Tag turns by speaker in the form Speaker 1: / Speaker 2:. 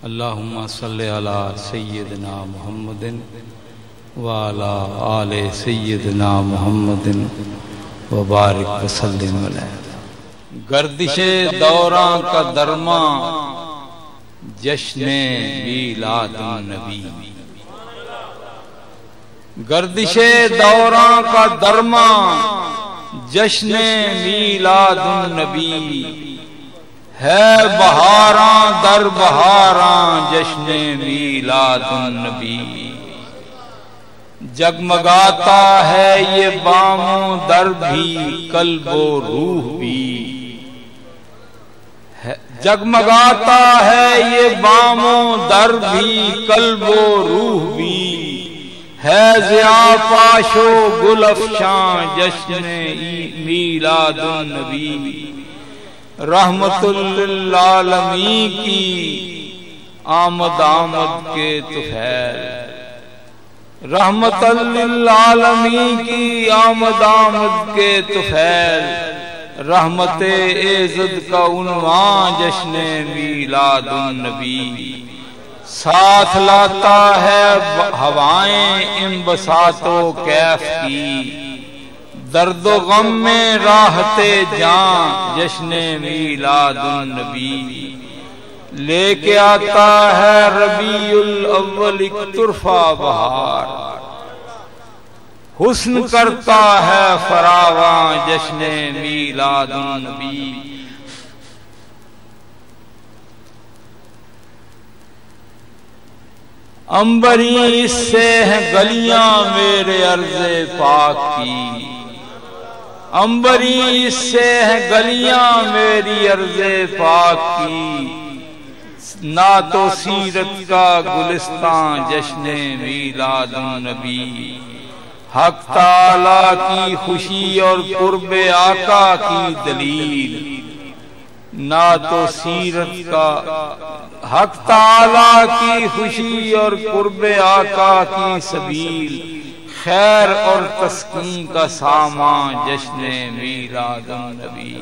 Speaker 1: अल्लाहुम्मा सल्लि अला सय्यिदिना मुहम्मदिन व अला आले सय्यिदिना मुहम्मदिन व बारिक व सल्लिम अलैहि। गर्दिशे दौरां का दरमा जश्न मीलाद नबी। गर्दिशे दौरां का दरमा जश्न मीलाद नबी। है बहारां दर बहारां जश्न मीलाद नबी। जगमगाता है ये बामो दर भी कल्बो रूह भी। जगमगाता है ये बामो दर भी कल्बो रूह भी। है ज़िया पाशो गुल अफ़शां जश्न मीलाद नबी। रहमतुल लिल आलमीन की आमद आमद के तुफैल। रहमतुल लिल आलमीन की आमद आमद के तुफैल। रहमते इज़्ज़त का उन्वान जश्न मीलाद नबी। साथ लाता है हवाएं इन बसातो कैफ की। दर्दो गम में राहते जान जश्न मीलाद नबी। लेके आता है रबीउल अव्वल एक तुरफा बहार। हुस्न करता है फरावां जश्न मीलाद नबी। अंबरी इससे है गलियां मेरे अर्ज़े पाक की। अंबरी इससे है गलियां मेरी अर्ज़े पाक की। ना तो सीरत का गुलिस्तान जश्न मीलाद नबी। हक ताला की खुशी और कुर्बे आका की दलील। ना तो सीरत का हक ताला की खुशी और कुर्बे आका की सबील। खैर और तस्कीन का सामान जश्न मीलाद नबी।